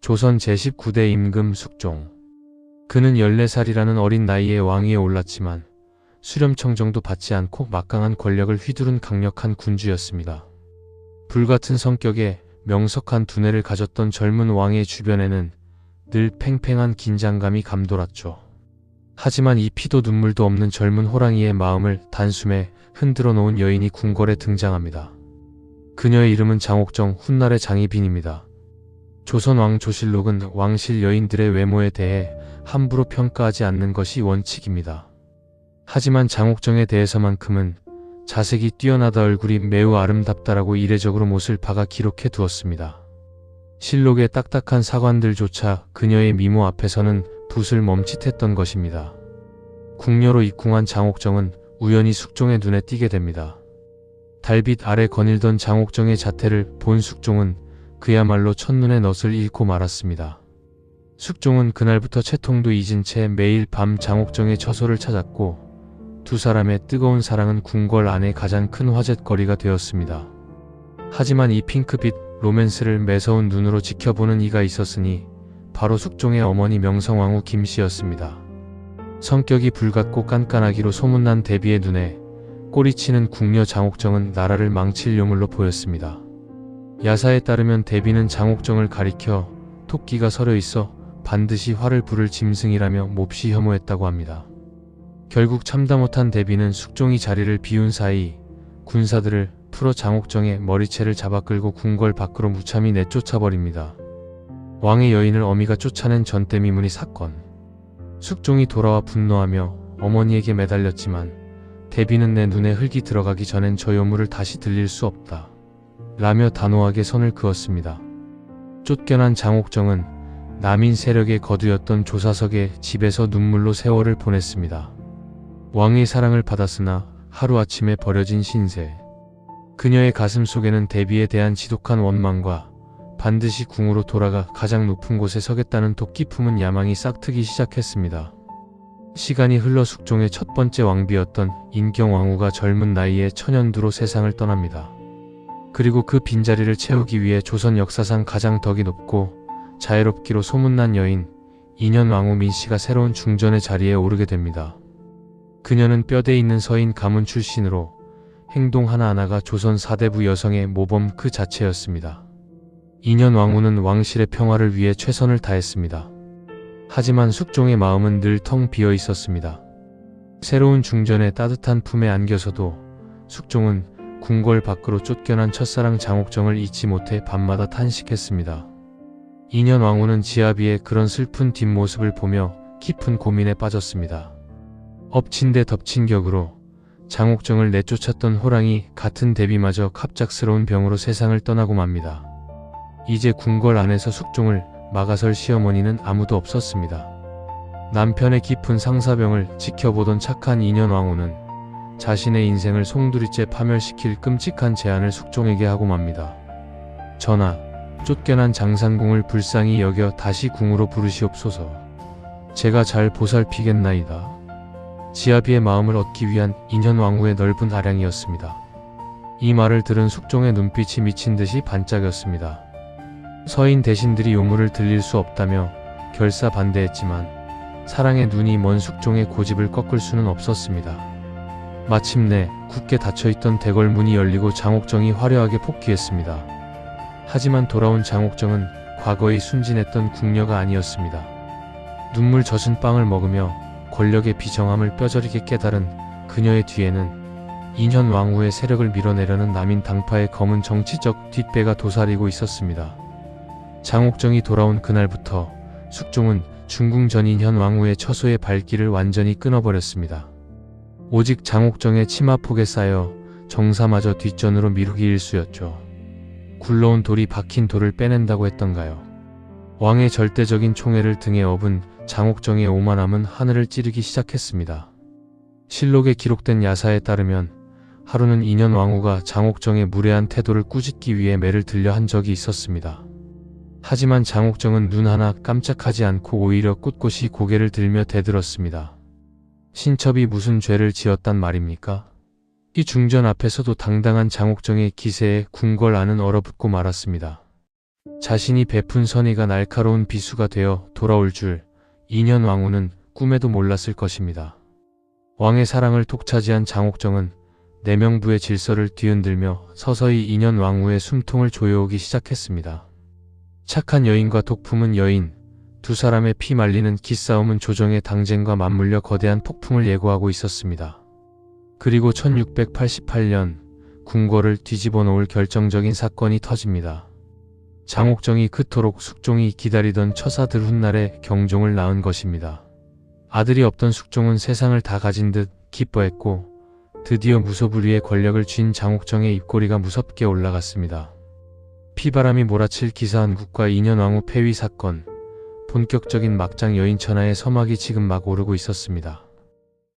조선 제19대 임금 숙종. 그는 14살이라는 어린 나이에 왕위에 올랐지만 수렴청정도 받지 않고 막강한 권력을 휘두른 강력한 군주였습니다. 불같은 성격에 명석한 두뇌를 가졌던 젊은 왕의 주변에는 늘 팽팽한 긴장감이 감돌았죠. 하지만 이 피도 눈물도 없는 젊은 호랑이의 마음을 단숨에 흔들어 놓은 여인이 궁궐에 등장합니다. 그녀의 이름은 장옥정, 훗날의 장희빈입니다. 조선 왕조실록은 왕실 여인들의 외모에 대해 함부로 평가하지 않는 것이 원칙입니다. 하지만 장옥정에 대해서만큼은 자색이 뛰어나다, 얼굴이 매우 아름답다라고 이례적으로 못을 박아 기록해 두었습니다. 실록의 딱딱한 사관들조차 그녀의 미모 앞에서는 붓을 멈칫했던 것입니다. 궁녀로 입궁한 장옥정은 우연히 숙종의 눈에 띄게 됩니다. 달빛 아래 거닐던 장옥정의 자태를 본 숙종은 그야말로 첫눈에 넛을 잃고 말았습니다. 숙종은 그날부터 채통도 잊은 채 매일 밤 장옥정의 처소를 찾았고 두 사람의 뜨거운 사랑은 궁궐 안의 가장 큰 화제거리가 되었습니다. 하지만 이 핑크빛 로맨스를 매서운 눈으로 지켜보는 이가 있었으니 바로 숙종의 어머니 명성황후 김씨였습니다. 성격이 불같고 깐깐하기로 소문난 대비의 눈에 꼬리치는 궁녀 장옥정은 나라를 망칠 요물로 보였습니다. 야사에 따르면 대비는 장옥정을 가리켜 토끼가 서려 있어 반드시 화를 부를 짐승이라며 몹시 혐오했다고 합니다. 결국 참다 못한 대비는 숙종이 자리를 비운 사이 군사들을 풀어 장옥정의 머리채를 잡아 끌고 궁궐 밖으로 무참히 내쫓아버립니다. 왕의 여인을 어미가 쫓아낸 전대미문이 사건. 숙종이 돌아와 분노하며 어머니에게 매달렸지만 대비는 내 눈에 흙이 들어가기 전엔 저 요물을 다시 들릴 수 없다 라며 단호하게 선을 그었습니다. 쫓겨난 장옥정은 남인 세력의 거두였던 조사석의 집에서 눈물로 세월을 보냈습니다. 왕의 사랑을 받았으나 하루아침에 버려진 신세. 그녀의 가슴 속에는 대비에 대한 지독한 원망과 반드시 궁으로 돌아가 가장 높은 곳에 서겠다는 독기 품은 야망이 싹트기 시작했습니다. 시간이 흘러 숙종의 첫 번째 왕비였던 인경왕후가 젊은 나이에 천연두로 세상을 떠납니다. 그리고 그 빈자리를 채우기 위해 조선 역사상 가장 덕이 높고 자애롭기로 소문난 여인 인현왕후 민씨가 새로운 중전의 자리에 오르게 됩니다. 그녀는 뼈대 있는 서인 가문 출신으로 행동 하나하나가 조선 사대부 여성의 모범 그 자체였습니다. 인현왕후는 왕실의 평화를 위해 최선을 다했습니다. 하지만 숙종의 마음은 늘 텅 비어 있었습니다. 새로운 중전의 따뜻한 품에 안겨서도 숙종은 궁궐 밖으로 쫓겨난 첫사랑 장옥정을 잊지 못해 밤마다 탄식했습니다. 인현왕후는 지아비의 그런 슬픈 뒷모습을 보며 깊은 고민에 빠졌습니다. 엎친 데 덮친 격으로 장옥정을 내쫓았던 호랑이 같은 대비마저 갑작스러운 병으로 세상을 떠나고 맙니다. 이제 궁궐 안에서 숙종을 막아설 시어머니는 아무도 없었습니다. 남편의 깊은 상사병을 지켜보던 착한 인현왕후는 자신의 인생을 송두리째 파멸시킬 끔찍한 제안을 숙종에게 하고 맙니다. 전하, 쫓겨난 장산궁을 불쌍히 여겨 다시 궁으로 부르시옵소서. 제가 잘 보살피겠나이다. 지아비의 마음을 얻기 위한 인현왕후의 넓은 아량이었습니다. 이 말을 들은 숙종의 눈빛이 미친 듯이 반짝였습니다. 서인 대신들이 요물을 들릴 수 없다며 결사 반대했지만 사랑의 눈이 먼 숙종의 고집을 꺾을 수는 없었습니다. 마침내 굳게 닫혀있던 대궐 문이 열리고 장옥정이 화려하게 복귀했습니다. 하지만 돌아온 장옥정은 과거의 순진했던 궁녀가 아니었습니다. 눈물 젖은 빵을 먹으며 권력의 비정함을 뼈저리게 깨달은 그녀의 뒤에는 인현왕후의 세력을 밀어내려는 남인 당파의 검은 정치적 뒷배가 도사리고 있었습니다. 장옥정이 돌아온 그날부터 숙종은 중궁 전 인현왕후의 처소의 발길을 완전히 끊어버렸습니다. 오직 장옥정의 치마폭에 쌓여 정사마저 뒷전으로 미루기 일쑤였죠. 굴러온 돌이 박힌 돌을 빼낸다고 했던가요. 왕의 절대적인 총애를 등에 업은 장옥정의 오만함은 하늘을 찌르기 시작했습니다. 실록에 기록된 야사에 따르면 하루는 인현왕후가 장옥정의 무례한 태도를 꾸짖기 위해 매를 들려 한 적이 있었습니다. 하지만 장옥정은 눈 하나 깜짝하지 않고 오히려 꿋꿋이 고개를 들며 대들었습니다. 신첩이 무슨 죄를 지었단 말입니까? 이 중전 앞에서도 당당한 장옥정의 기세에 궁궐 안은 얼어붙고 말았습니다. 자신이 베푼 선의가 날카로운 비수가 되어 돌아올 줄 인현 왕후는 꿈에도 몰랐을 것입니다. 왕의 사랑을 독차지한 장옥정은 내명부의 질서를 뒤흔들며 서서히 인현 왕후의 숨통을 조여오기 시작했습니다. 착한 여인과 독품은 여인, 두 사람의 피 말리는 기싸움은 조정의 당쟁과 맞물려 거대한 폭풍을 예고하고 있었습니다. 그리고 1688년 궁궐을 뒤집어 놓을 결정적인 사건이 터집니다. 장옥정이 그토록 숙종이 기다리던 처사들 훗날에 경종을 낳은 것입니다. 아들이 없던 숙종은 세상을 다 가진 듯 기뻐했고 드디어 무소불위의 권력을 쥔 장옥정의 입꼬리가 무섭게 올라갔습니다. 피바람이 몰아칠 기사한국과 인현왕후 폐위 사건, 본격적인 막장 여인천하의 서막이 지금 막 오르고 있었습니다.